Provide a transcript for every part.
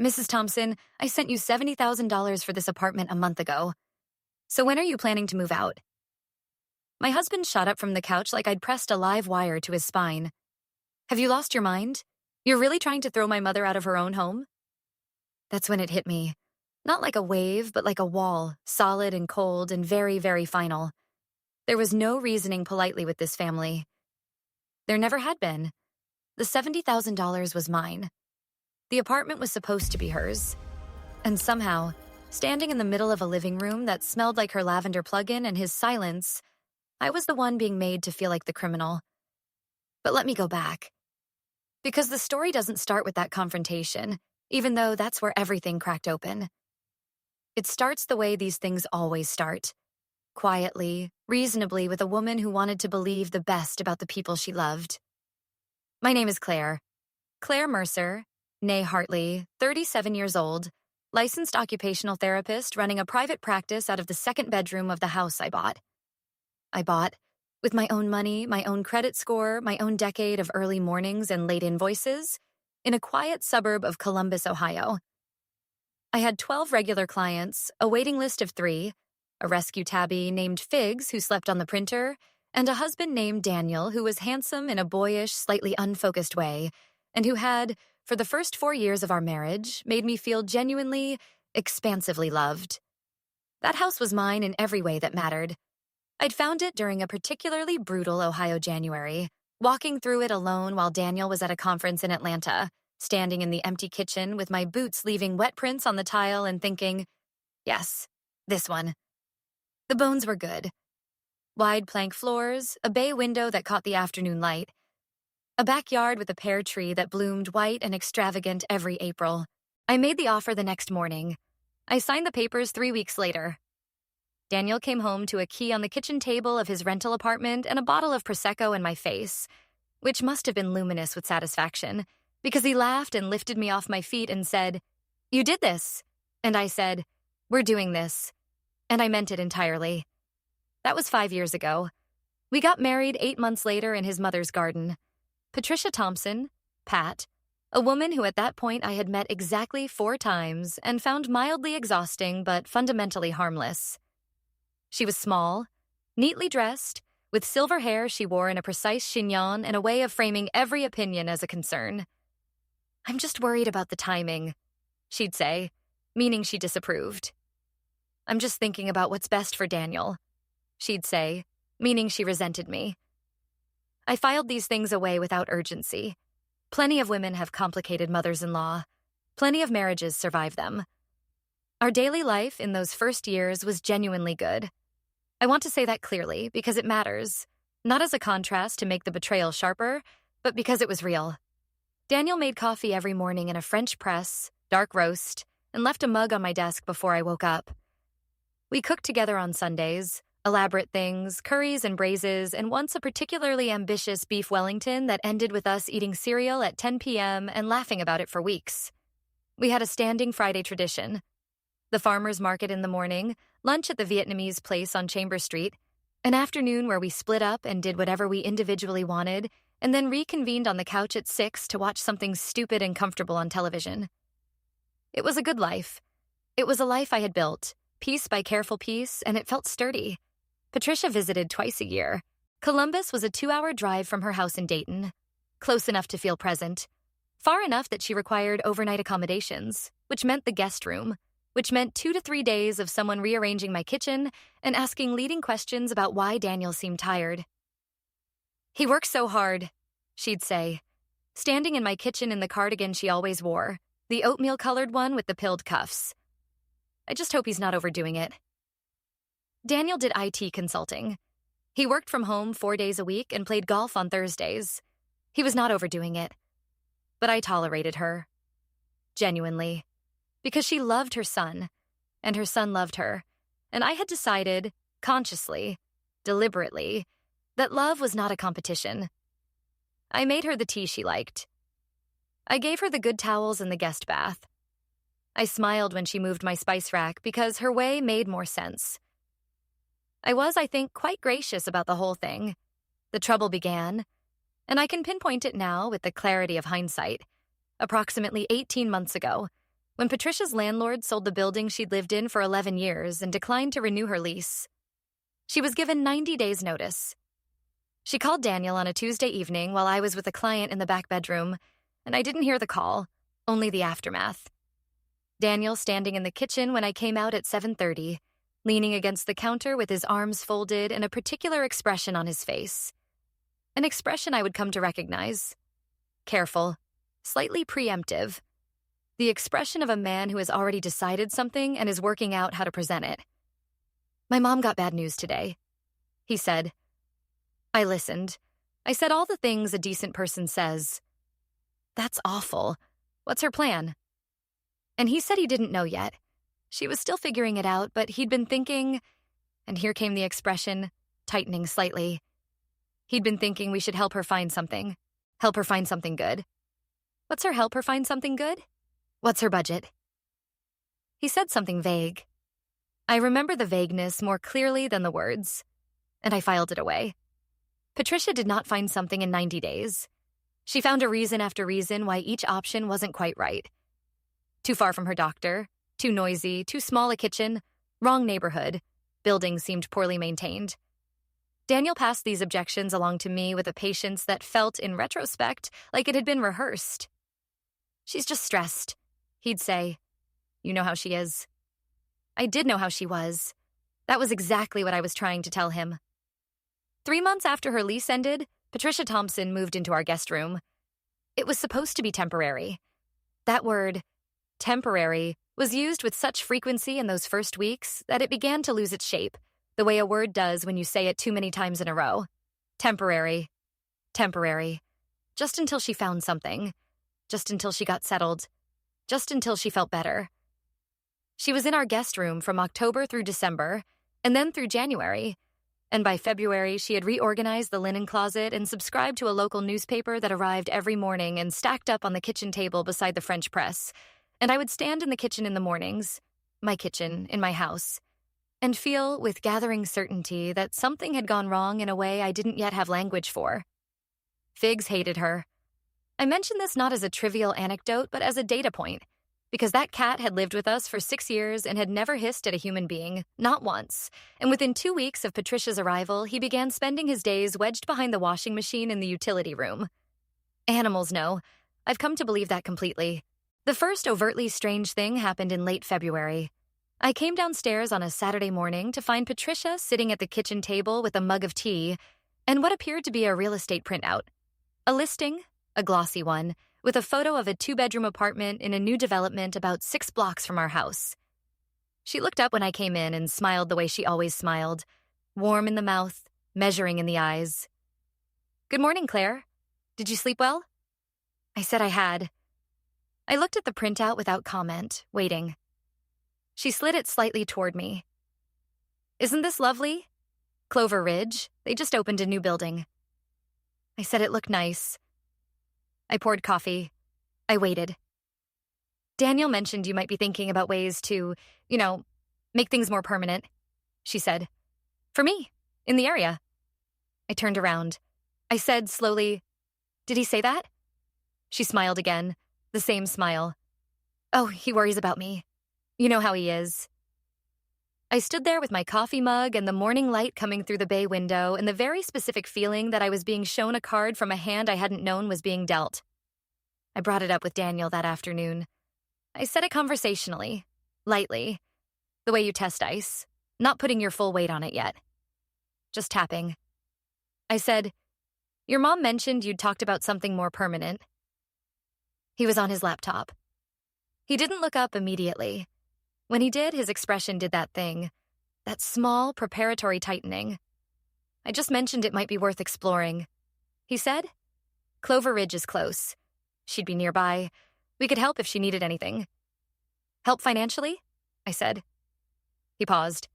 Mrs. Thompson, I sent you $70,000 for this apartment a month ago. So when are you planning to move out? My husband shot up from the couch like I'd pressed a live wire to his spine. Have you lost your mind? You're really trying to throw my mother out of her own home? That's when it hit me. Not like a wave, but like a wall, solid and cold and very, very final. There was no reasoning politely with this family. There never had been. The $70,000 was mine. The apartment was supposed to be hers. And somehow, standing in the middle of a living room that smelled like her lavender plug-in and his silence, I was the one being made to feel like the criminal. But let me go back. Because the story doesn't start with that confrontation, even though that's where everything cracked open. It starts the way these things always start. Quietly, reasonably, with a woman who wanted to believe the best about the people she loved. My name is Claire. Claire Mercer, née Hartley, 37 years old, licensed occupational therapist running a private practice out of the second bedroom of the house I bought. With my own money, my own credit score, my own decade of early mornings and late invoices, in a quiet suburb of Columbus, Ohio. I had 12 regular clients, a waiting list of 3, a rescue tabby named Figs who slept on the printer, and a husband named Daniel who was handsome in a boyish, slightly unfocused way, and who had, for the first 4 years of our marriage, made me feel genuinely, expansively loved. That house was mine in every way that mattered. I'd found it during a particularly brutal Ohio January, walking through it alone while Daniel was at a conference in Atlanta, standing in the empty kitchen with my boots leaving wet prints on the tile and thinking, yes, this one. The bones were good. Wide plank floors, a bay window that caught the afternoon light, a backyard with a pear tree that bloomed white and extravagant every April. I made the offer the next morning. I signed the papers 3 weeks later. Daniel came home to a key on the kitchen table of his rental apartment and a bottle of Prosecco in my face, which must have been luminous with satisfaction, because he laughed and lifted me off my feet and said, "You did this." And I said, "We're doing this." And I meant it entirely. That was 5 years ago. We got married 8 months later in his mother's garden. Patricia Thompson, Pat, a woman who at that point I had met exactly 4 times and found mildly exhausting but fundamentally harmless. She was small, neatly dressed, with silver hair she wore in a precise chignon and a way of framing every opinion as a concern. "I'm just worried about the timing," she'd say, meaning she disapproved. "I'm just thinking about what's best for Daniel," she'd say, meaning she resented me. I filed these things away without urgency. Plenty of women have complicated mothers-in-law. Plenty of marriages survive them. Our daily life in those first years was genuinely good. I want to say that clearly because it matters, not as a contrast to make the betrayal sharper, but because it was real. Daniel made coffee every morning in a French press, dark roast, and left a mug on my desk before I woke up. We cooked together on Sundays, elaborate things, curries and braises, and once a particularly ambitious beef Wellington that ended with us eating cereal at 10 p.m. and laughing about it for weeks. We had a standing Friday tradition. The farmer's market in the morning, lunch at the Vietnamese place on Chamber Street, an afternoon where we split up and did whatever we individually wanted, and then reconvened on the couch at 6 to watch something stupid and comfortable on television. It was a good life. It was a life I had built, piece by careful piece, and it felt sturdy. Patricia visited twice a year. Columbus was a 2-hour drive from her house in Dayton, close enough to feel present, far enough that she required overnight accommodations, which meant the guest room, which meant 2 to 3 days of someone rearranging my kitchen and asking leading questions about why Daniel seemed tired. "He works so hard," she'd say, standing in my kitchen in the cardigan she always wore, the oatmeal-colored one with the pilled cuffs. I just hope he's not overdoing it. Daniel did IT consulting. He worked from home 4 days a week and played golf on Thursdays. He was not overdoing it. But I tolerated her. Genuinely. Because she loved her son, and her son loved her, and I had decided, consciously, deliberately, that love was not a competition. I made her the tea she liked. I gave her the good towels in the guest bath. I smiled when she moved my spice rack because her way made more sense. I was, I think, quite gracious about the whole thing. The trouble began, and I can pinpoint it now with the clarity of hindsight, approximately 18 months ago, when Patricia's landlord sold the building she'd lived in for 11 years and declined to renew her lease. She was given 90 days' notice. She called Daniel on a Tuesday evening while I was with a client in the back bedroom, and I didn't hear the call, only the aftermath. Daniel standing in the kitchen when I came out at 7:30, leaning against the counter with his arms folded and a particular expression on his face. An expression I would come to recognize. Careful, slightly preemptive. The expression of a man who has already decided something and is working out how to present it. "My mom got bad news today," he said. I listened. I said all the things a decent person says. "That's awful. What's her plan?" And he said he didn't know yet. She was still figuring it out, but he'd been thinking, and here came the expression, tightening slightly. He'd been thinking we should help her find something. Help her find something good. What's her help her find something good? What's her budget? He said something vague. I remember the vagueness more clearly than the words, and I filed it away. Patricia did not find something in 90 days. She found a reason after reason why each option wasn't quite right. Too far from her doctor, too noisy, too small a kitchen, wrong neighborhood, building seemed poorly maintained. Daniel passed these objections along to me with a patience that felt, in retrospect, like it had been rehearsed. "She's just stressed," he'd say. "You know how she is." I did know how she was. That was exactly what I was trying to tell him. 3 months after her lease ended, Patricia Thompson moved into our guest room. It was supposed to be temporary. That word, temporary, was used with such frequency in those first weeks that it began to lose its shape, the way a word does when you say it too many times in a row. Temporary. Temporary. Just until she found something. Just until she got settled. Just until she felt better. She was in our guest room from October through December, and then through January. And by February, she had reorganized the linen closet and subscribed to a local newspaper that arrived every morning and stacked up on the kitchen table beside the French press. And I would stand in the kitchen in the mornings, my kitchen, in my house, and feel, with gathering certainty, that something had gone wrong in a way I didn't yet have language for. Figs hated her. I mention this not as a trivial anecdote, but as a data point, because that cat had lived with us for 6 years and had never hissed at a human being, not once, and within 2 weeks of Patricia's arrival, he began spending his days wedged behind the washing machine in the utility room. Animals know. I've come to believe that completely. The first overtly strange thing happened in late February. I came downstairs on a Saturday morning to find Patricia sitting at the kitchen table with a mug of tea and what appeared to be a real estate printout. A listing, a glossy one, with a photo of a 2-bedroom apartment in a new development about 6 blocks from our house. She looked up when I came in and smiled the way she always smiled, warm in the mouth, measuring in the eyes. "Good morning, Claire. Did you sleep well?" I said I had. I looked at the printout without comment, waiting. She slid it slightly toward me. "Isn't this lovely? Clover Ridge. They just opened a new building." I said it looked nice. I poured coffee. I waited. "Daniel mentioned you might be thinking about ways to, make things more permanent," she said. "For me, in the area." I turned around. I said slowly, "Did he say that?" She smiled again, the same smile. "Oh, he worries about me. You know how he is." I stood there with my coffee mug and the morning light coming through the bay window and the very specific feeling that I was being shown a card from a hand I hadn't known was being dealt. I brought it up with Daniel that afternoon. I said it conversationally, lightly, the way you test ice, not putting your full weight on it yet. Just tapping. I said, "Your mom mentioned you'd talked about something more permanent." He was on his laptop. He didn't look up immediately. When he did, his expression did that thing, that small preparatory tightening. "I just mentioned it might be worth exploring," he said. "Clover Ridge is close. She'd be nearby. We could help if she needed anything." "Help financially?" I said. He paused.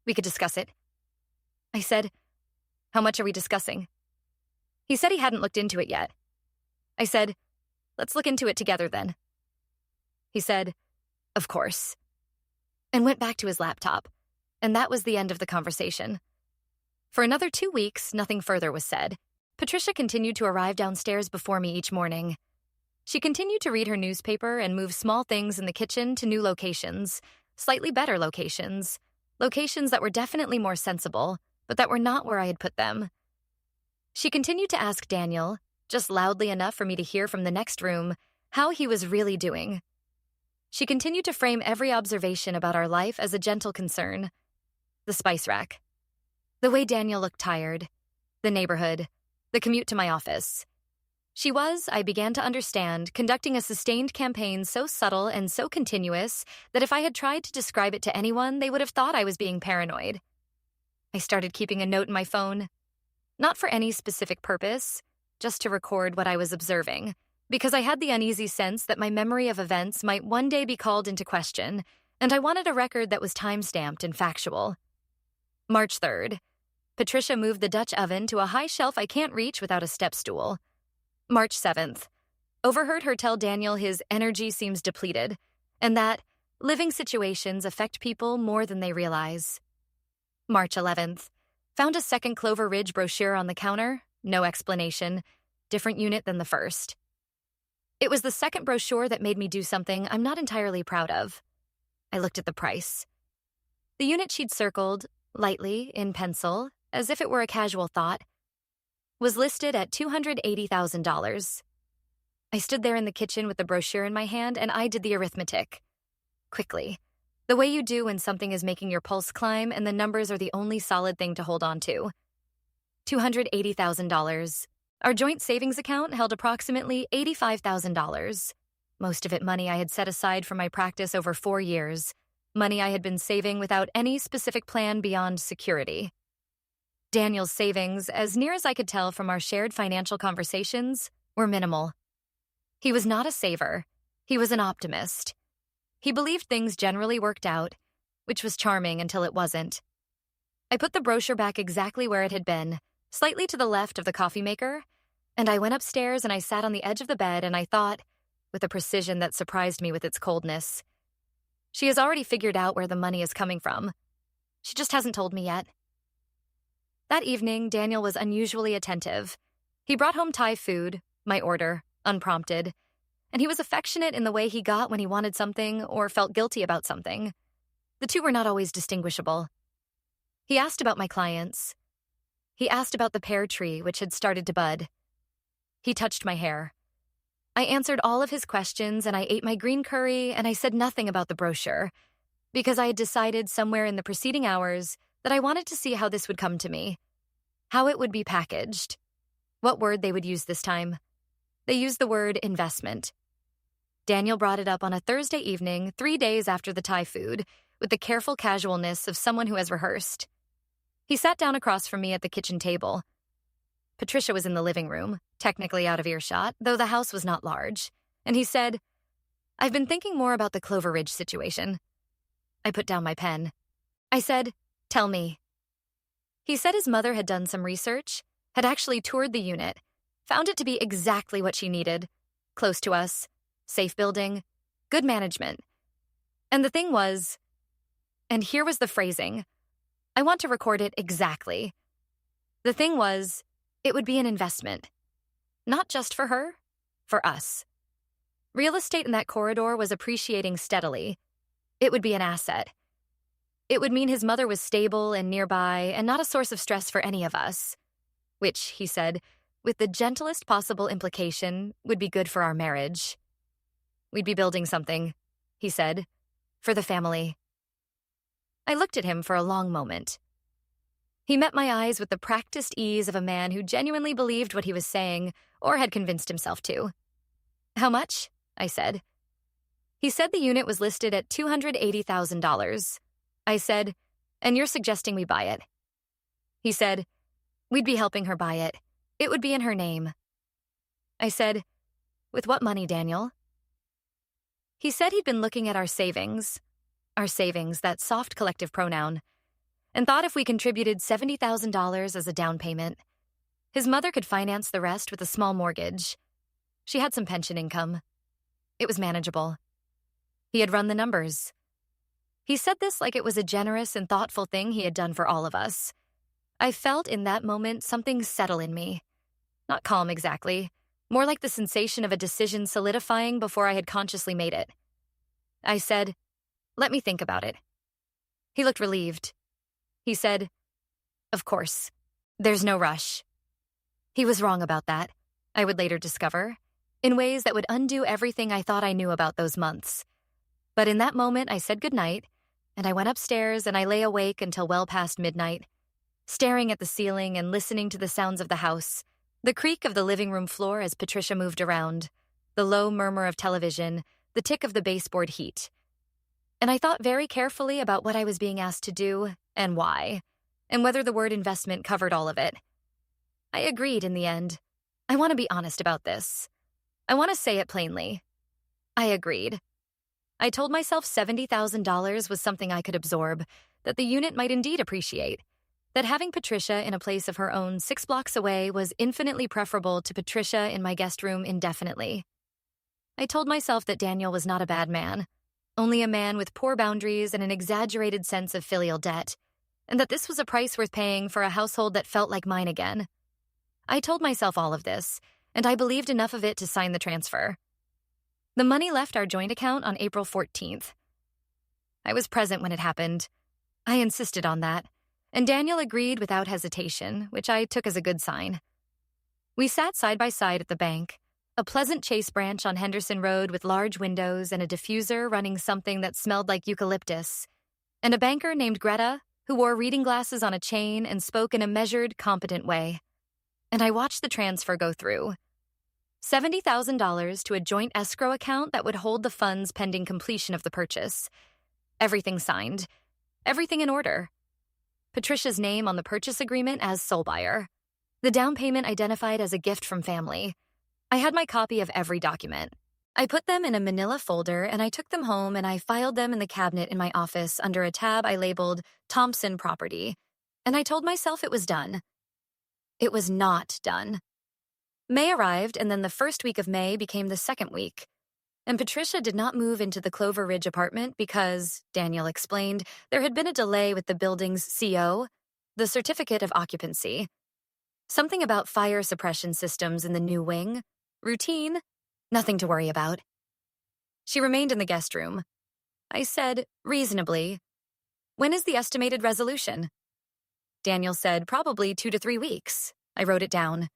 "We could discuss it." I said, "How much are we discussing?" He said he hadn't looked into it yet. I said, "Let's look into it together then." He said, "Of course," and went back to his laptop, and that was the end of the conversation. For another 2 weeks, nothing further was said. Patricia continued to arrive downstairs before me each morning. She continued to read her newspaper and move small things in the kitchen to new locations, slightly better locations, locations that were definitely more sensible, but that were not where I had put them. She continued to ask Daniel, just loudly enough for me to hear from the next room, how he was really doing. She continued to frame every observation about our life as a gentle concern. The spice rack. The way Daniel looked tired. The neighborhood. The commute to my office. She was, I began to understand, conducting a sustained campaign so subtle and so continuous that if I had tried to describe it to anyone, they would have thought I was being paranoid. I started keeping a note in my phone. Not for any specific purpose, just to record what I was observing, because I had the uneasy sense that my memory of events might one day be called into question, and I wanted a record that was time-stamped and factual. March 3rd. Patricia moved the Dutch oven to a high shelf I can't reach without a step stool. March 7th. Overheard her tell Daniel his energy seems depleted, and that living situations affect people more than they realize. March 11th. Found a second Clover Ridge brochure on the counter, no explanation, different unit than the first. It was the second brochure that made me do something I'm not entirely proud of. I looked at the price. The unit she'd circled, lightly, in pencil, as if it were a casual thought, was listed at $280,000. I stood there in the kitchen with the brochure in my hand, and I did the arithmetic. Quickly. The way you do when something is making your pulse climb and the numbers are the only solid thing to hold on to. $280,000. Our joint savings account held approximately $85,000. Most of it money I had set aside for my practice over 4 years. Money I had been saving without any specific plan beyond security. Daniel's savings, as near as I could tell from our shared financial conversations, were minimal. He was not a saver. He was an optimist. He believed things generally worked out, which was charming until it wasn't. I put the brochure back exactly where it had been, slightly to the left of the coffee maker, and I went upstairs and I sat on the edge of the bed and I thought, with a precision that surprised me with its coldness, she has already figured out where the money is coming from. She just hasn't told me yet. That evening, Daniel was unusually attentive. He brought home Thai food, my order, unprompted, and he was affectionate in the way he got when he wanted something or felt guilty about something. The two were not always distinguishable. He asked about my clients. He asked about the pear tree, which had started to bud. He touched my hair. I answered all of his questions, and I ate my green curry, and I said nothing about the brochure, because I had decided somewhere in the preceding hours that I wanted to see how this would come to me, how it would be packaged, what word they would use this time. They used the word investment. Daniel brought it up on a Thursday evening, 3 days after the Thai food, with the careful casualness of someone who has rehearsed. He sat down across from me at the kitchen table. Patricia was in the living room, technically out of earshot, though the house was not large, and he said, "I've been thinking more about the Clover Ridge situation." I put down my pen. I said, "Tell me." He said his mother had done some research, had actually toured the unit, found it to be exactly what she needed, close to us, safe building, good management. And the thing was, and here was the phrasing, I want to record it exactly. The thing was, it would be an investment. Not just for her, for us. Real estate in that corridor was appreciating steadily. It would be an asset. It would mean his mother was stable and nearby and not a source of stress for any of us, which, he said, with the gentlest possible implication, would be good for our marriage. We'd be building something, he said, for the family. I looked at him for a long moment. He met my eyes with the practiced ease of a man who genuinely believed what he was saying or had convinced himself to. "How much?" I said. He said the unit was listed at $280,000. I said, "And you're suggesting we buy it?" He said, "We'd be helping her buy it. It would be in her name." I said, "With what money, Daniel?" He said he'd been looking at our savings, that soft collective pronoun, and thought if we contributed $70,000 as a down payment, his mother could finance the rest with a small mortgage. She had some pension income. It was manageable. He had run the numbers. He said this like it was a generous and thoughtful thing he had done for all of us. I felt in that moment something settle in me. Not calm exactly, more like the sensation of a decision solidifying before I had consciously made it. I said, "Let me think about it." He looked relieved. He said, "Of course. There's no rush." He was wrong about that, I would later discover, in ways that would undo everything I thought I knew about those months. But in that moment, I said goodnight, and I went upstairs and I lay awake until well past midnight, staring at the ceiling and listening to the sounds of the house, the creak of the living room floor as Patricia moved around, the low murmur of television, the tick of the baseboard heat. And I thought very carefully about what I was being asked to do and why, and whether the word investment covered all of it. I agreed in the end. I want to be honest about this. I want to say it plainly. I agreed. I told myself $70,000 was something I could absorb, that the unit might indeed appreciate, that having Patricia in a place of her own 6 blocks away was infinitely preferable to Patricia in my guest room indefinitely. I told myself that Daniel was not a bad man, only a man with poor boundaries and an exaggerated sense of filial debt, and that this was a price worth paying for a household that felt like mine again. I told myself all of this, and I believed enough of it to sign the transfer. The money left our joint account on April 14th. I was present when it happened. I insisted on that, and Daniel agreed without hesitation, which I took as a good sign. We sat side by side at the bank, a pleasant Chase branch on Henderson Road with large windows and a diffuser running something that smelled like eucalyptus, and a banker named Greta who wore reading glasses on a chain and spoke in a measured, competent way. And I watched the transfer go through. $70,000 to a joint escrow account that would hold the funds pending completion of the purchase. Everything signed. Everything in order. Patricia's name on the purchase agreement as sole buyer. The down payment identified as a gift from family. I had my copy of every document. I put them in a manila folder and I took them home and I filed them in the cabinet in my office under a tab I labeled Thompson Property. And I told myself it was done. It was not done. May arrived, and then the first week of May became the second week. And Patricia did not move into the Clover Ridge apartment because, Daniel explained, there had been a delay with the building's CO, the certificate of occupancy. Something about fire suppression systems in the new wing. Routine. Nothing to worry about. She remained in the guest room. I said, reasonably, "When is the estimated resolution?" Daniel said, "Probably 2 to 3 weeks." I wrote it down.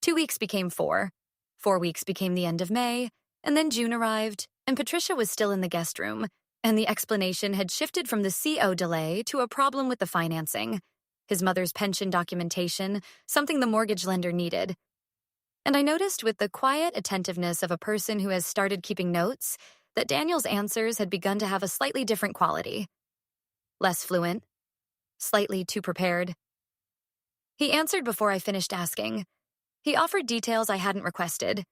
2 weeks became 4. 4 weeks became the end of May, and then June arrived, and Patricia was still in the guest room, and the explanation had shifted from the CO delay to a problem with the financing, his mother's pension documentation, something the mortgage lender needed. And I noticed with the quiet attentiveness of a person who has started keeping notes that Daniel's answers had begun to have a slightly different quality. Less fluent. Slightly too prepared. He answered before I finished asking. He offered details I hadn't requested.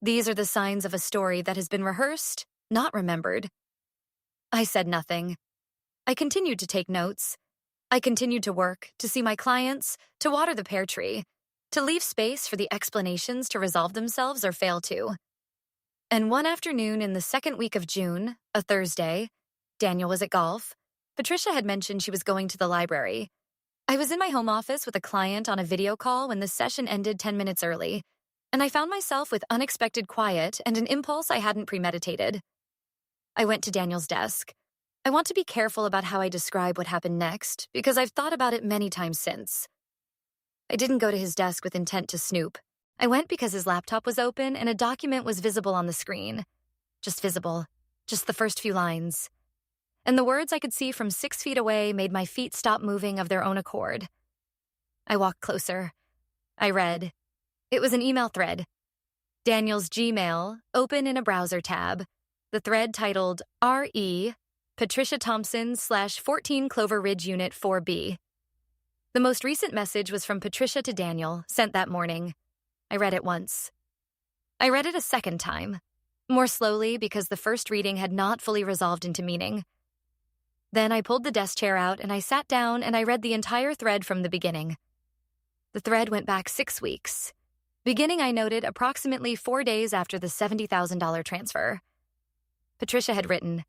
These are the signs of a story that has been rehearsed, not remembered. I said nothing. I continued to take notes. I continued to work, to see my clients, to water the pear tree, to leave space for the explanations to resolve themselves or fail to. And one afternoon in the second week of June, a Thursday, Daniel was at golf. Patricia had mentioned she was going to the library. I was in my home office with a client on a video call when the session ended 10 minutes early, and I found myself with unexpected quiet and an impulse I hadn't premeditated. I went to Daniel's desk. I want to be careful about how I describe what happened next, because I've thought about it many times since. I didn't go to his desk with intent to snoop. I went because his laptop was open and a document was visible on the screen. Just visible. Just the first few lines. And the words I could see from 6 feet away made my feet stop moving of their own accord. I walked closer. I read. It was an email thread. Daniel's Gmail, open in a browser tab. The thread titled R.E. Patricia Thompson /14 Clover Ridge Unit 4B. The most recent message was from Patricia to Daniel, sent that morning. I read it once. I read it a second time, more slowly because the first reading had not fully resolved into meaning. Then I pulled the desk chair out and I sat down and I read the entire thread from the beginning. The thread went back 6 weeks. Beginning, I noted, approximately 4 days after the $70,000 transfer. Patricia had written,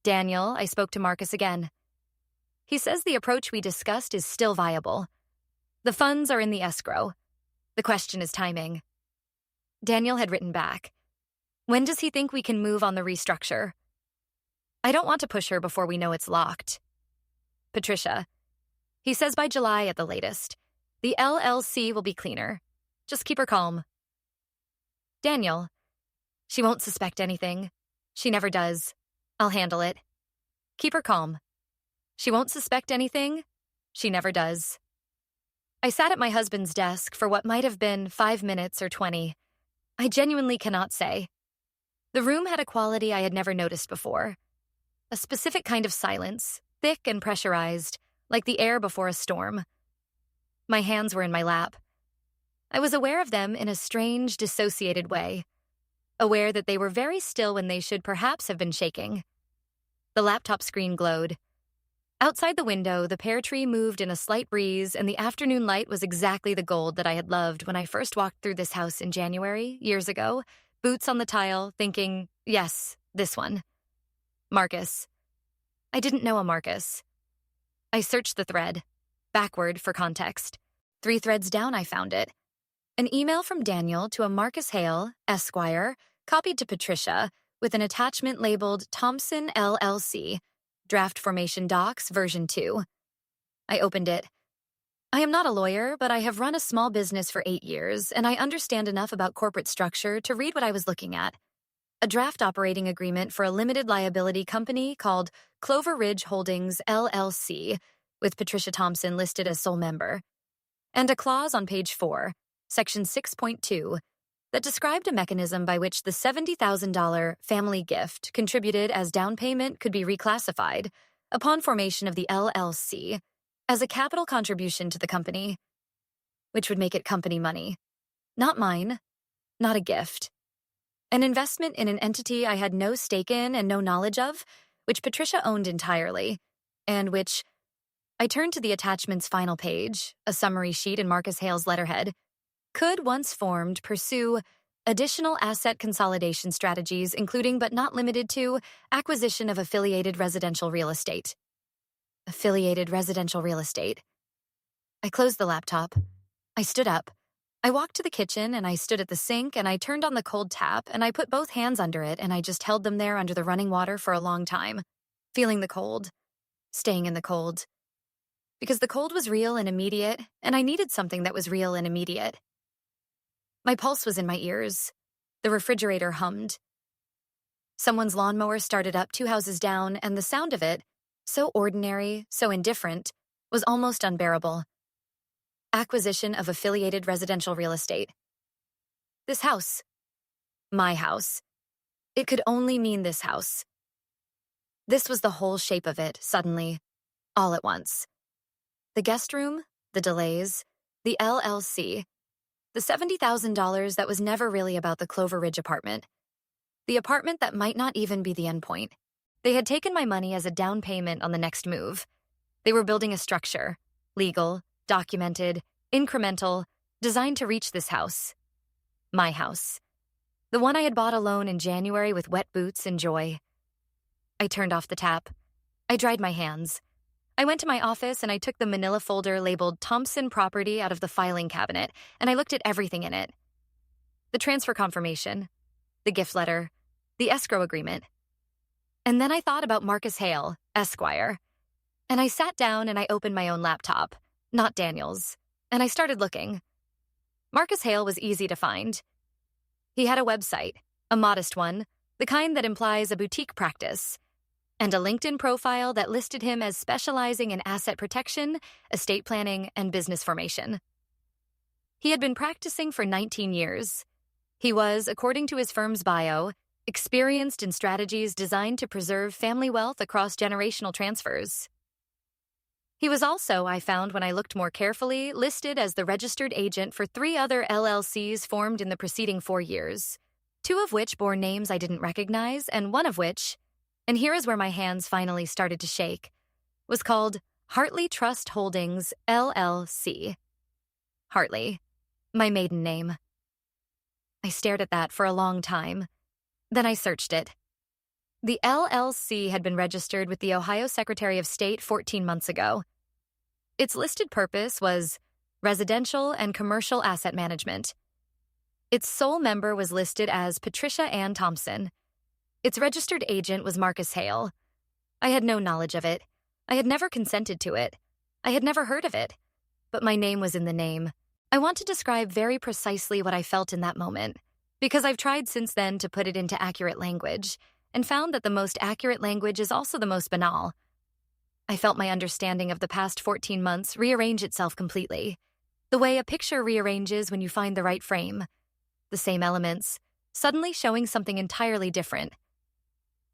"Daniel, I spoke to Marcus again. He says the approach we discussed is still viable. The funds are in the escrow. The question is timing. Daniel had written back. When does he think we can move on the restructure? I don't want to push her before we know it's locked. Patricia. He says by July at the latest. The LLC will be cleaner. Just keep her calm. Daniel. She won't suspect anything. She never does. I'll handle it. Keep her calm. She won't suspect anything. She never does. I sat at my husband's desk for what might have been 5 minutes or 20. I genuinely cannot say. The room had a quality I had never noticed before. A specific kind of silence, thick and pressurized, like the air before a storm. My hands were in my lap. I was aware of them in a strange, dissociated way, aware that they were very still when they should perhaps have been shaking. The laptop screen glowed. Outside the window, the pear tree moved in a slight breeze, and the afternoon light was exactly the gold that I had loved when I first walked through this house in January, years ago, boots on the tile, thinking, yes, this one. Marcus. I didn't know a Marcus. I searched the thread, backward for context. 3 threads down, I found it. An email from Daniel to a Marcus Hale, Esquire, copied to Patricia, with an attachment labeled Thompson LLC, Draft Formation Docs, version 2. I opened it. I am not a lawyer, but I have run a small business for 8 years, and I understand enough about corporate structure to read what I was looking at. A draft operating agreement for a limited liability company called Clover Ridge Holdings, LLC, with Patricia Thompson listed as sole member, and a clause on page 4, section 6.2, that described a mechanism by which the $70,000 family gift contributed as down payment could be reclassified upon formation of the LLC as a capital contribution to the company, which would make it company money. Not mine, not a gift. An investment in an entity I had no stake in and no knowledge of, which Patricia owned entirely, and which, I turned to the attachment's final page, a summary sheet in Marcus Hale's letterhead, could, once formed, pursue additional asset consolidation strategies, including but not limited to acquisition of affiliated residential real estate. Affiliated residential real estate. I closed the laptop. I stood up. I walked to the kitchen and I stood at the sink and I turned on the cold tap and I put both hands under it and I just held them there under the running water for a long time, feeling the cold, staying in the cold. Because the cold was real and immediate, and I needed something that was real and immediate. My pulse was in my ears. The refrigerator hummed. Someone's lawnmower started up 2 houses down, and the sound of it, so ordinary, so indifferent, was almost unbearable. Acquisition of affiliated residential real estate. This house. My house. It could only mean this house. This was the whole shape of it, suddenly, all at once. The guest room, the delays, the LLC, the $70,000 that was never really about the Clover Ridge apartment. The apartment that might not even be the endpoint. They had taken my money as a down payment on the next move. They were building a structure, legal, documented, incremental, designed to reach this house. My house. The one I had bought alone in January with wet boots and joy. I turned off the tap. I dried my hands. I went to my office and I took the manila folder labeled Thompson Property out of the filing cabinet, and I looked at everything in it. The transfer confirmation, the gift letter, the escrow agreement. And then I thought about Marcus Hale, Esquire. And I sat down and I opened my own laptop, not Daniel's, and I started looking. Marcus Hale was easy to find. He had a website, a modest one, the kind that implies a boutique practice, and a LinkedIn profile that listed him as specializing in asset protection, estate planning, and business formation. He had been practicing for 19 years. He was, according to his firm's bio, experienced in strategies designed to preserve family wealth across generational transfers. He was also, I found when I looked more carefully, listed as the registered agent for 3 other LLCs formed in the preceding 4 years, 2 of which bore names I didn't recognize, and one of which, and here is where my hands finally started to shake, was called Hartley Trust Holdings, LLC. Hartley, my maiden name. I stared at that for a long time. Then I searched it. The LLC had been registered with the Ohio Secretary of State 14 months ago. Its listed purpose was residential and commercial asset management. Its sole member was listed as Patricia Ann Thompson. Its registered agent was Marcus Hale. I had no knowledge of it. I had never consented to it. I had never heard of it. But my name was in the name. I want to describe very precisely what I felt in that moment, because I've tried since then to put it into accurate language, and found that the most accurate language is also the most banal. I felt my understanding of the past 14 months rearrange itself completely, the way a picture rearranges when you find the right frame. The same elements, suddenly showing something entirely different.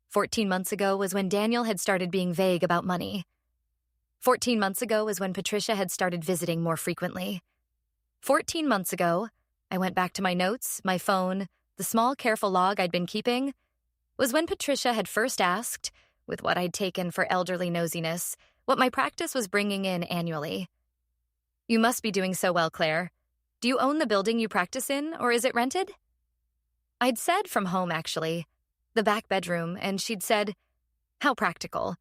14 months ago was when Daniel had started being vague about money. 14 months ago was when Patricia had started visiting more frequently. 14 months ago, I went back to my notes, my phone, the small, careful log I'd been keeping, was when Patricia had first asked, with what I'd taken for elderly nosiness, what my practice was bringing in annually. "You must be doing so well, Claire. Do you own the building you practice in, or is it rented?" I'd said from home, actually, the back bedroom, and she'd said, "How practical,"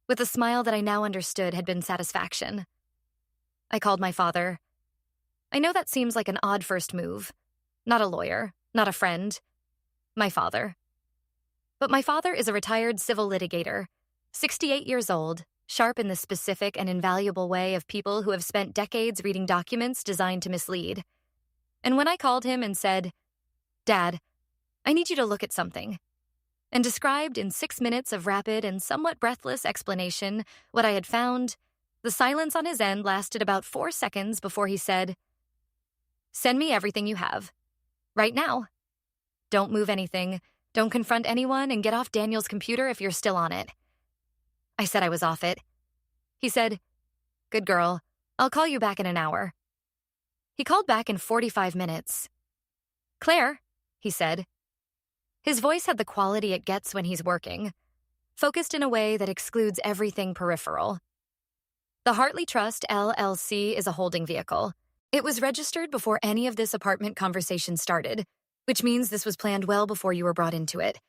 with a smile that I now understood had been satisfaction. I called my father. I know that seems like an odd first move. Not a lawyer, not a friend. My father. But my father is a retired civil litigator, 68 years old, sharp in the specific and invaluable way of people who have spent decades reading documents designed to mislead. And when I called him and said, "Dad, I need you to look at something," and described in 6 minutes of rapid and somewhat breathless explanation what I had found, the silence on his end lasted about 4 seconds before he said, "Send me everything you have. Right now. Don't move anything, don't confront anyone, and get off Daniel's computer if you're still on it." I said I was off it. He said, "Good girl. I'll call you back in an hour." He called back in 45 minutes. "Claire," he said. His voice had the quality it gets when he's working, focused in a way that excludes everything peripheral. The Hartley Trust, LLC, is a holding vehicle. It was registered before any of this apartment conversation started, which means this was planned well before you were brought into it.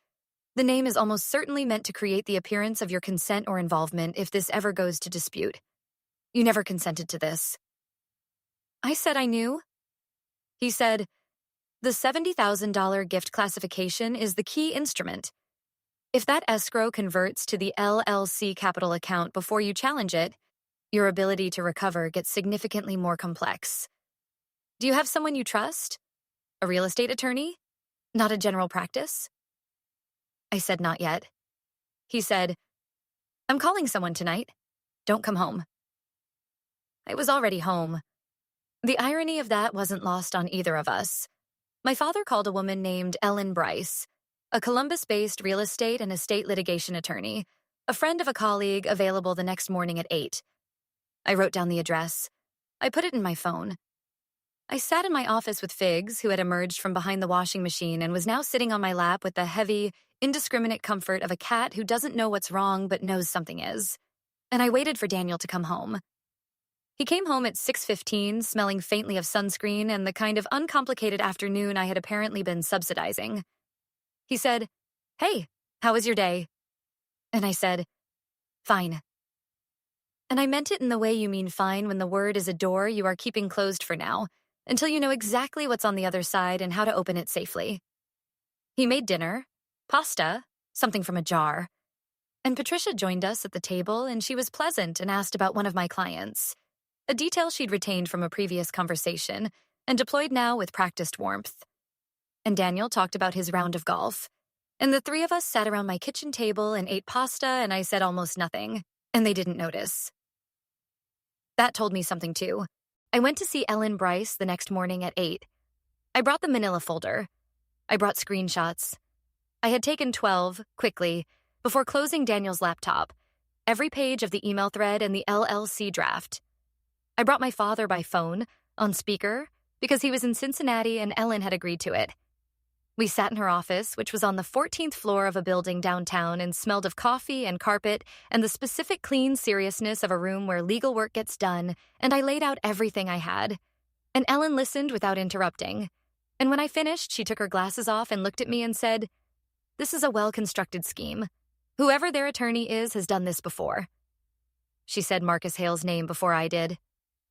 The name is almost certainly meant to create the appearance of your consent or involvement if this ever goes to dispute. You never consented to this. I said I knew. He said, "The $70,000 gift classification is the key instrument. If that escrow converts to the LLC capital account before you challenge it, your ability to recover gets significantly more complex. Do you have someone you trust? A real estate attorney? Not a general practice?" I said not yet. He said, "I'm calling someone tonight. Don't come home." I was already home. The irony of that wasn't lost on either of us. My father called a woman named Ellen Bryce, a Columbus-based real estate and estate litigation attorney, a friend of a colleague, available the next morning at 8. I wrote down the address. I put it in my phone. I sat in my office with Figs, who had emerged from behind the washing machine and was now sitting on my lap with the heavy, indiscriminate comfort of a cat who doesn't know what's wrong but knows something is. And I waited for Daniel to come home. He came home at 6:15, smelling faintly of sunscreen and the kind of uncomplicated afternoon I had apparently been subsidizing. He said, "Hey, how was your day?" And I said, "Fine." And I meant it in the way you mean fine when the word is a door you are keeping closed for now, until you know exactly what's on the other side and how to open it safely. He made dinner, pasta, something from a jar. And Patricia joined us at the table, and she was pleasant and asked about one of my clients, a detail she'd retained from a previous conversation and deployed now with practiced warmth. And Daniel talked about his round of golf. And the three of us sat around my kitchen table and ate pasta, and I said almost nothing, and they didn't notice. That told me something, too. I went to see Ellen Bryce the next morning at 8. I brought the manila folder. I brought screenshots. I had taken 12, quickly, before closing Daniel's laptop, every page of the email thread and the LLC draft. I brought my father by phone, on speaker, because he was in Cincinnati and Ellen had agreed to it. We sat in her office, which was on the 14th floor of a building downtown and smelled of coffee and carpet and the specific clean seriousness of a room where legal work gets done, and I laid out everything I had. And Ellen listened without interrupting. And when I finished, she took her glasses off and looked at me and said, "This is a well-constructed scheme. Whoever their attorney is has done this before." She said Marcus Hale's name before I did.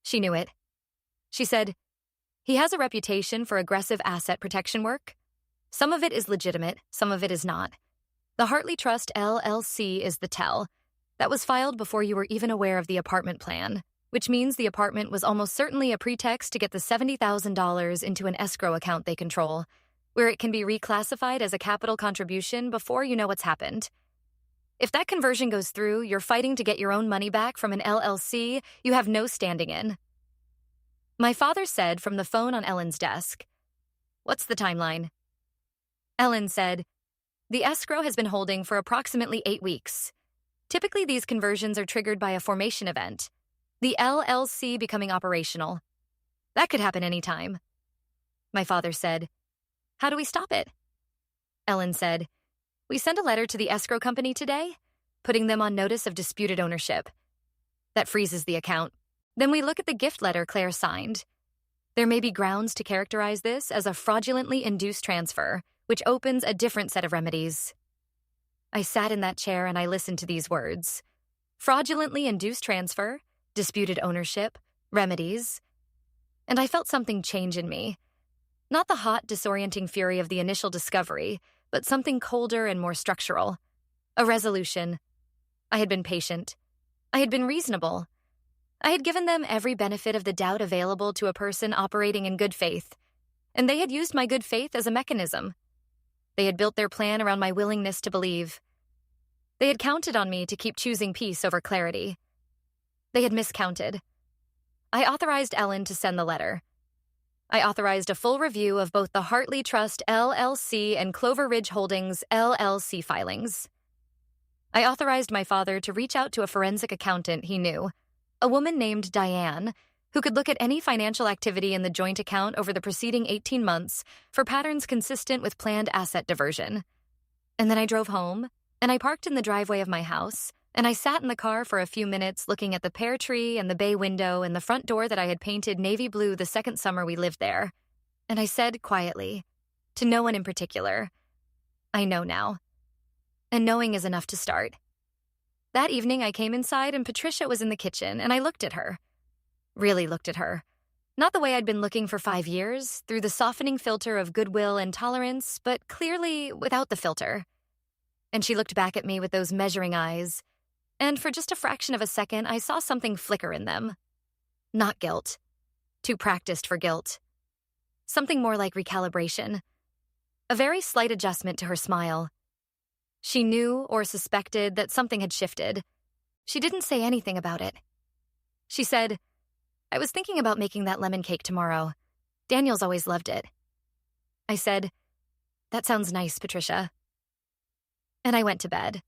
She knew it. She said, He has a reputation for aggressive asset protection work. Some of it is legitimate, some of it is not. The Hartley Trust LLC is the tell. That was filed before you were even aware of the apartment plan, which means the apartment was almost certainly a pretext to get the $70,000 into an escrow account they control, where it can be reclassified as a capital contribution before you know what's happened. If that conversion goes through, you're fighting to get your own money back from an LLC you have no standing in. My father said from the phone on Ellen's desk, "What's the timeline?" Ellen said, "The escrow has been holding for approximately 8 weeks. Typically, these conversions are triggered by a formation event, the LLC becoming operational. That could happen anytime." My father said, "How do we stop it?" Ellen said, "We send a letter to the escrow company today, putting them on notice of disputed ownership. That freezes the account. Then we look at the gift letter Claire signed. There may be grounds to characterize this as a fraudulently induced transfer, which opens a different set of remedies." I sat in that chair and I listened to these words. Fraudulently induced transfer, disputed ownership, remedies. And I felt something change in me. Not the hot, disorienting fury of the initial discovery, but something colder and more structural. A resolution. I had been patient. I had been reasonable. I had given them every benefit of the doubt available to a person operating in good faith, and they had used my good faith as a mechanism. They had built their plan around my willingness to believe. They had counted on me to keep choosing peace over clarity. They had miscounted. I authorized Ellen to send the letter. I authorized a full review of both the Hartley Trust LLC and Clover Ridge Holdings LLC filings. I authorized my father to reach out to a forensic accountant he knew, a woman named Diane, who could look at any financial activity in the joint account over the preceding 18 months for patterns consistent with planned asset diversion. And then I drove home, and I parked in the driveway of my house, and I sat in the car for a few minutes looking at the pear tree and the bay window and the front door that I had painted navy blue the second summer we lived there. And I said quietly, to no one in particular, "I know now." And knowing is enough to start. That evening I came inside and Patricia was in the kitchen, and I looked at her. Really looked at her. Not the way I'd been looking for 5 years, through the softening filter of goodwill and tolerance, but clearly without the filter. And she looked back at me with those measuring eyes, and for just a fraction of a second I saw something flicker in them. Not guilt. Too practiced for guilt. Something more like recalibration. A very slight adjustment to her smile. She knew or suspected that something had shifted. She didn't say anything about it. She said, "I was thinking about making that lemon cake tomorrow. Daniel's always loved it." I said, "That sounds nice, Patricia." And I went to bed.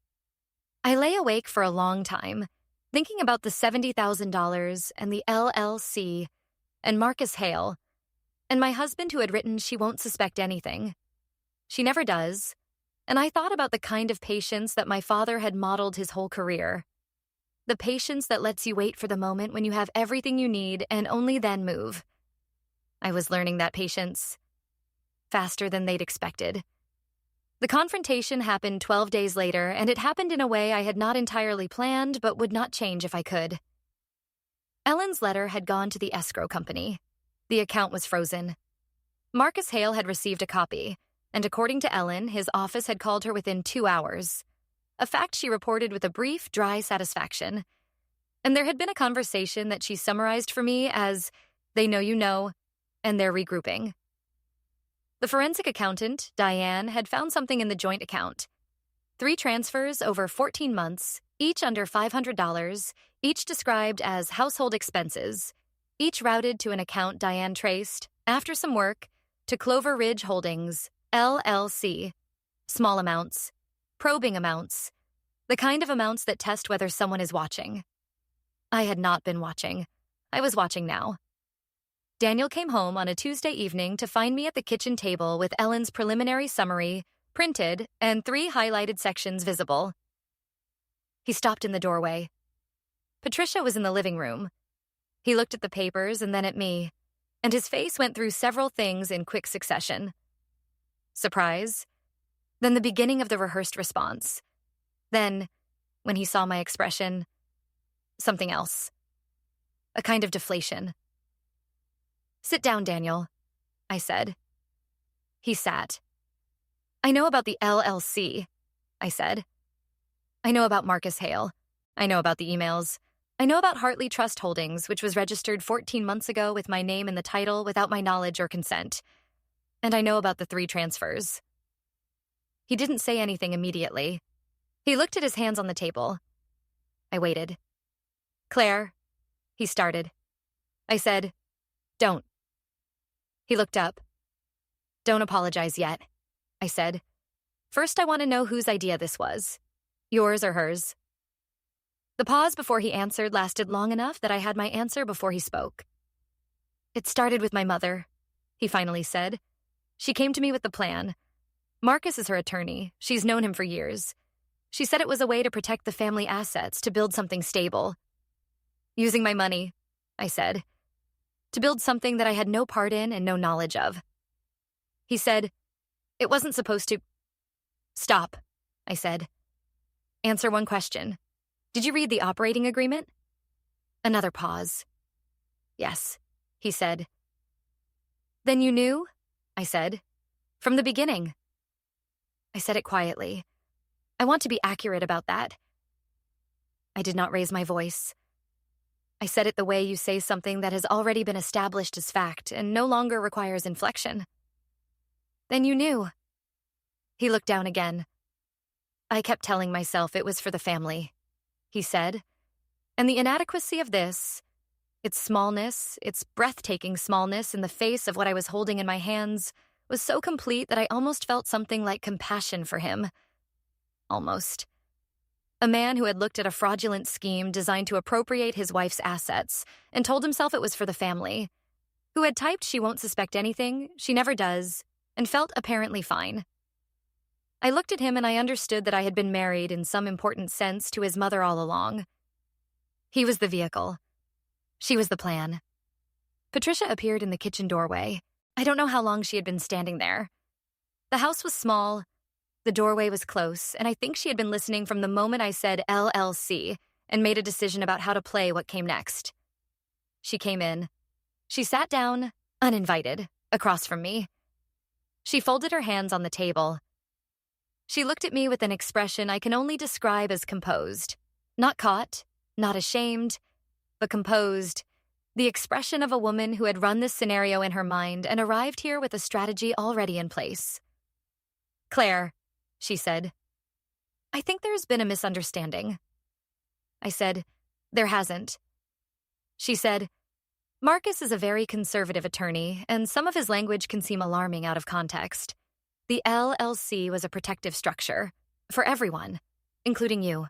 I lay awake for a long time, thinking about the $70,000 and the LLC and Marcus Hale, and my husband who had written she won't suspect anything. She never does. And I thought about the kind of patience that my father had modeled his whole career. The patience that lets you wait for the moment when you have everything you need and only then move. I was learning that patience. Faster than they'd expected. The confrontation happened 12 days later, and it happened in a way I had not entirely planned but would not change if I could. Ellen's letter had gone to the escrow company. The account was frozen. Marcus Hale had received a copy, and according to Ellen, his office had called her within 2 hours. A fact she reported with a brief, dry satisfaction. And there had been a conversation that she summarized for me as, "They know you know," and they're regrouping. The forensic accountant, Diane, had found something in the joint account. 3 transfers over 14 months, each under $500, each described as household expenses, each routed to an account Diane traced, after some work, to Clover Ridge Holdings, LLC. Small amounts. Probing amounts. The kind of amounts that test whether someone is watching. I had not been watching. I was watching now. Daniel came home on a Tuesday evening to find me at the kitchen table with Ellen's preliminary summary, printed, and 3 highlighted sections visible. He stopped in the doorway. Patricia was in the living room. He looked at the papers and then at me, and his face went through several things in quick succession. Surprise. Then the beginning of the rehearsed response. Then, when he saw my expression, something else. A kind of deflation. Sit down, Daniel, I said. He sat. I know about the LLC, I said. I know about Marcus Hale. I know about the emails. I know about Hartley Trust Holdings, which was registered 14 months ago with my name in the title without my knowledge or consent. And I know about the 3 transfers. He didn't say anything immediately. He looked at his hands on the table. I waited. Claire, he started. I said, don't. He looked up. Don't apologize yet, I said. First, I want to know whose idea this was. Yours or hers? The pause before he answered lasted long enough that I had my answer before he spoke. It started with my mother, he finally said. She came to me with the plan. Marcus is her attorney. She's known him for years. She said it was a way to protect the family assets, to build something stable. Using my money, I said, to build something that I had no part in and no knowledge of. He said, it wasn't supposed to. Stop, I said. Answer one question. Did you read the operating agreement? Another pause. Yes, he said. Then you knew? I said. From the beginning. I said it quietly. I want to be accurate about that. I did not raise my voice. I said it the way you say something that has already been established as fact and no longer requires inflection. Then you knew. He looked down again. I kept telling myself it was for the family, he said. And the inadequacy of this, its smallness, its breathtaking smallness in the face of what I was holding in my hands, was so complete that I almost felt something like compassion for him. Almost. A man who had looked at a fraudulent scheme designed to appropriate his wife's assets and told himself it was for the family. Who had typed she won't suspect anything, she never does, and felt apparently fine. I looked at him and I understood that I had been married in some important sense to his mother all along. He was the vehicle. She was the plan. Patricia appeared in the kitchen doorway. I don't know how long she had been standing there. The house was small, the doorway was close, and I think she had been listening from the moment I said LLC and made a decision about how to play what came next. She came in. She sat down, uninvited, across from me. She folded her hands on the table. She looked at me with an expression I can only describe as composed. Not caught, not ashamed, but composed. The expression of a woman who had run this scenario in her mind and arrived here with a strategy already in place. Claire, she said, I think there's been a misunderstanding. I said, there hasn't. She said, Marcus is a very conservative attorney, and some of his language can seem alarming out of context. The LLC was a protective structure for everyone, including you.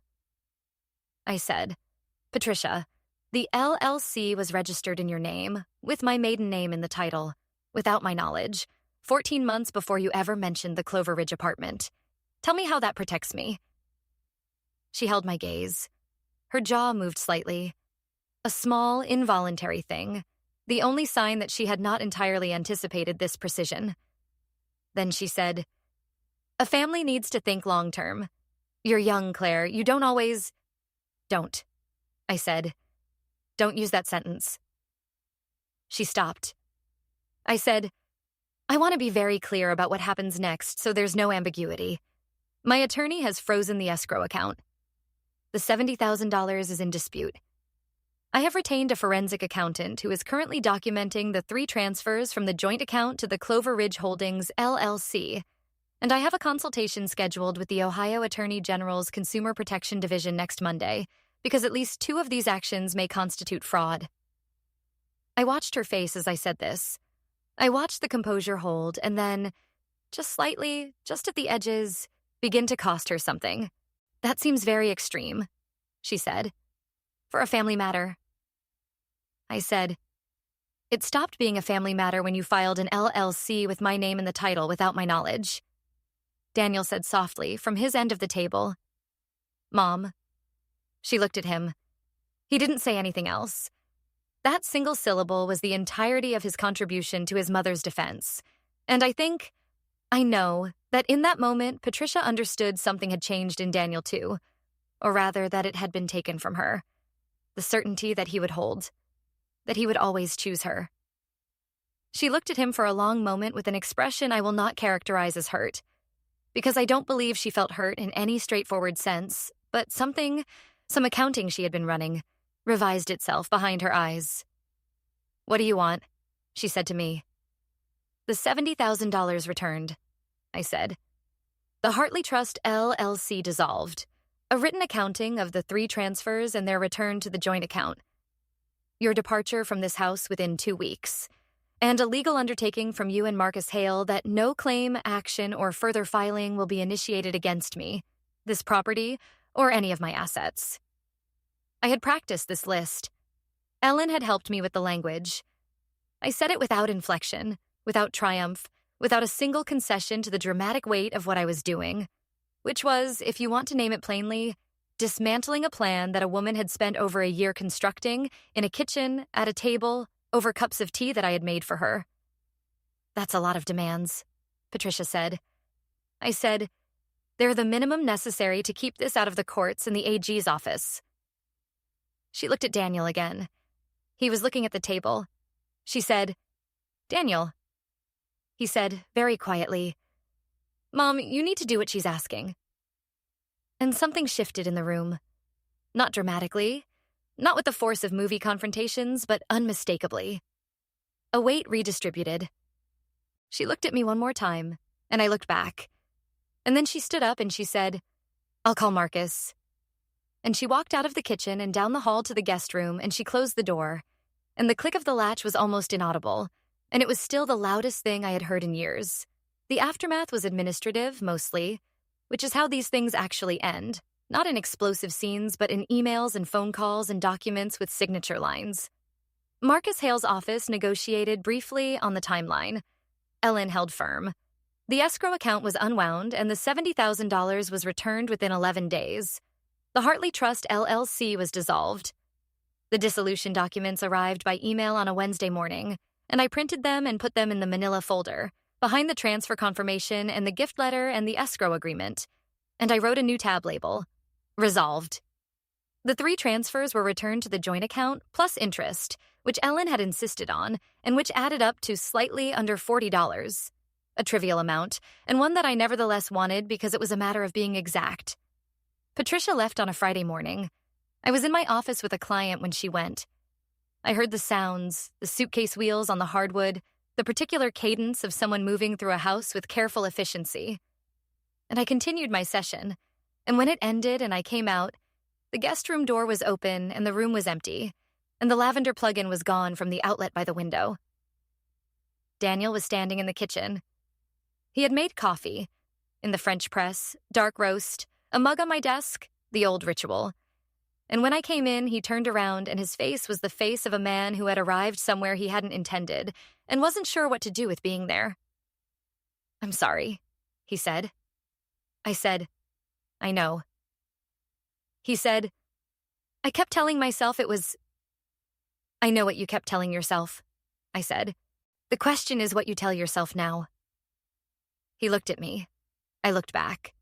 I said, Patricia, the LLC was registered in your name, with my maiden name in the title, without my knowledge, 14 months before you ever mentioned the Clover Ridge apartment. Tell me how that protects me. She held my gaze. Her jaw moved slightly. A small, involuntary thing, the only sign that she had not entirely anticipated this precision. Then she said, a family needs to think long-term. You're young, Claire. You don't always... Don't, I said. Don't use that sentence. She stopped. I said, I want to be very clear about what happens next so there's no ambiguity. My attorney has frozen the escrow account. The $70,000 is in dispute. I have retained a forensic accountant who is currently documenting the 3 transfers from the joint account to the Clover Ridge Holdings, LLC, and I have a consultation scheduled with the Ohio Attorney General's Consumer Protection Division next Monday, because at least 2 of these actions may constitute fraud. I watched her face as I said this. I watched the composure hold and then, just slightly, just at the edges, begin to cost her something. That seems very extreme, she said. For a family matter. I said, it stopped being a family matter when you filed an LLC with my name in the title without my knowledge. Daniel said softly from his end of the table, Mom. She looked at him. He didn't say anything else. That single syllable was the entirety of his contribution to his mother's defense. And I know, that in that moment, Patricia understood something had changed in Daniel too. Or rather, that it had been taken from her. The certainty that he would hold. That he would always choose her. She looked at him for a long moment with an expression I will not characterize as hurt, because I don't believe she felt hurt in any straightforward sense, but some accounting she had been running, revised itself behind her eyes. "What do you want?" she said to me. "The $70,000 returned," I said. "The Hartley Trust LLC dissolved. A written accounting of the 3 transfers and their return to the joint account. Your departure from this house within 2 weeks. And a legal undertaking from you and Marcus Hale that no claim, action, or further filing will be initiated against me, this property, or any of my assets." I had practiced this list. Ellen had helped me with the language. I said it without inflection, without triumph, without a single concession to the dramatic weight of what I was doing, which was, if you want to name it plainly, dismantling a plan that a woman had spent over a year constructing in a kitchen, at a table, over cups of tea that I had made for her. "That's a lot of demands," Patricia said. I said, "They're the minimum necessary to keep this out of the courts and the AG's office." She looked at Daniel again. He was looking at the table. She said, "Daniel." He said, very quietly, "Mom, you need to do what she's asking." And something shifted in the room. Not dramatically, not with the force of movie confrontations, but unmistakably. A weight redistributed. She looked at me one more time, and I looked back. And then she stood up and she said, "I'll call Marcus." And she walked out of the kitchen and down the hall to the guest room, and she closed the door. And the click of the latch was almost inaudible, and it was still the loudest thing I had heard in years. The aftermath was administrative, mostly, which is how these things actually end, not in explosive scenes, but in emails and phone calls and documents with signature lines. Marcus Hale's office negotiated briefly on the timeline. Ellen held firm. The escrow account was unwound, and the $70,000 was returned within 11 days. The Hartley Trust LLC was dissolved. The dissolution documents arrived by email on a Wednesday morning, and I printed them and put them in the manila folder, behind the transfer confirmation and the gift letter and the escrow agreement. And I wrote a new tab label, "Resolved." The 3 transfers were returned to the joint account, plus interest, which Ellen had insisted on, and which added up to slightly under $40. A trivial amount, and one that I nevertheless wanted because it was a matter of being exact. Patricia left on a Friday morning. I was in my office with a client when she went. I heard the sounds, the suitcase wheels on the hardwood, the particular cadence of someone moving through a house with careful efficiency. And I continued my session, and when it ended and I came out, the guest room door was open and the room was empty, and the lavender plug-in was gone from the outlet by the window. Daniel was standing in the kitchen. He had made coffee, in the French press, dark roast, a mug on my desk, the old ritual. And when I came in, he turned around and his face was the face of a man who had arrived somewhere he hadn't intended and wasn't sure what to do with being there. "I'm sorry," he said. I said, "I know." He said, "I kept telling myself it was—" "I know what you kept telling yourself," I said. "The question is what you tell yourself now." He looked at me. I looked back.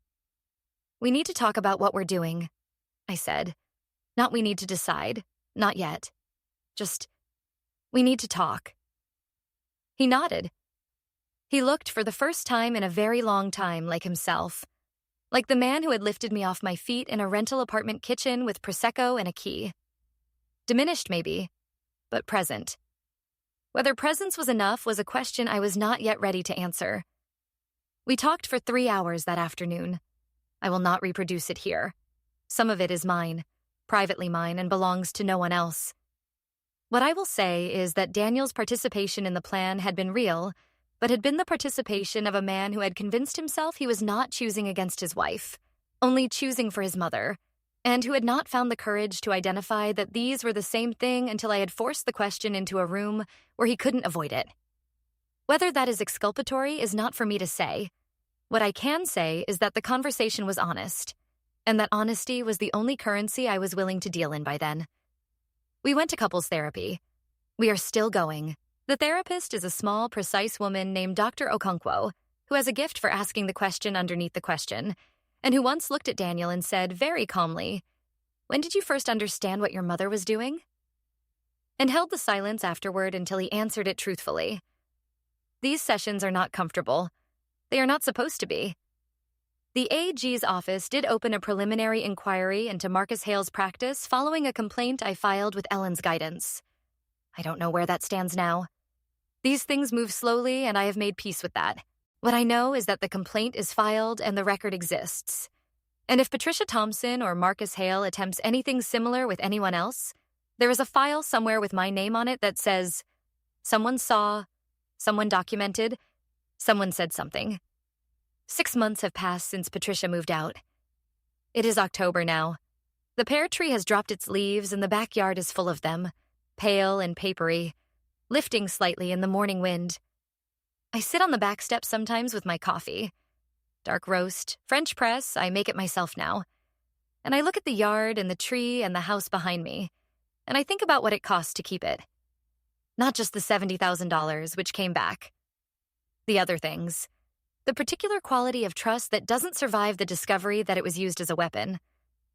"We need to talk about what we're doing," I said. "Not we need to decide. Not yet. Just, we need to talk." He nodded. He looked for the first time in a very long time like himself. Like the man who had lifted me off my feet in a rental apartment kitchen with Prosecco and a key. Diminished maybe, but present. Whether presence was enough was a question I was not yet ready to answer. We talked for 3 hours that afternoon. I will not reproduce it here. Some of it is mine, privately mine, and belongs to no one else. What I will say is that Daniel's participation in the plan had been real, but had been the participation of a man who had convinced himself he was not choosing against his wife, only choosing for his mother, and who had not found the courage to identify that these were the same thing until I had forced the question into a room where he couldn't avoid it. Whether that is exculpatory is not for me to say. What I can say is that the conversation was honest, and that honesty was the only currency I was willing to deal in by then. We went to couples therapy. We are still going. The therapist is a small, precise woman named Dr. Okonkwo, who has a gift for asking the question underneath the question, and who once looked at Daniel and said very calmly, "When did you first understand what your mother was doing?" And held the silence afterward until he answered it truthfully. These sessions are not comfortable. They are not supposed to be. The AG's office did open a preliminary inquiry into Marcus Hale's practice following a complaint I filed with Ellen's guidance. I don't know where that stands now. These things move slowly, and I have made peace with that. What I know is that the complaint is filed and the record exists. And if Patricia Thompson or Marcus Hale attempts anything similar with anyone else, there is a file somewhere with my name on it that says, someone saw, someone documented, someone said something. 6 months have passed since Patricia moved out. It is October now. The pear tree has dropped its leaves and the backyard is full of them, pale and papery, lifting slightly in the morning wind. I sit on the back step sometimes with my coffee. Dark roast, French press, I make it myself now. And I look at the yard and the tree and the house behind me, and I think about what it cost to keep it. Not just the $70,000, which came back. The other things. The particular quality of trust that doesn't survive the discovery that it was used as a weapon.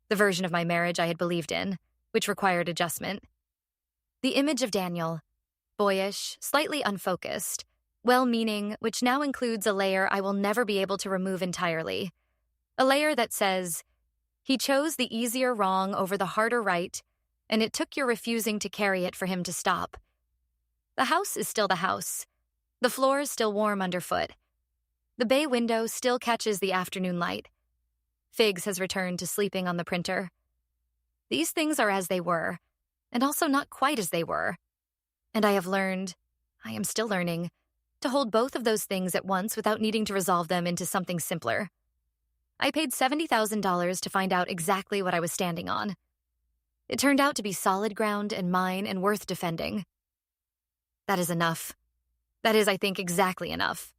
The version of my marriage I had believed in, which required adjustment. The image of Daniel. Boyish, slightly unfocused, well-meaning, which now includes a layer I will never be able to remove entirely. A layer that says, he chose the easier wrong over the harder right, and it took your refusing to carry it for him to stop. The house is still the house. The floor is still warm underfoot. The bay window still catches the afternoon light. Figs has returned to sleeping on the printer. These things are as they were, and also not quite as they were. And I have learned, I am still learning, to hold both of those things at once without needing to resolve them into something simpler. I paid $70,000 to find out exactly what I was standing on. It turned out to be solid ground and mine and worth defending. That is enough. That is, I think, exactly enough.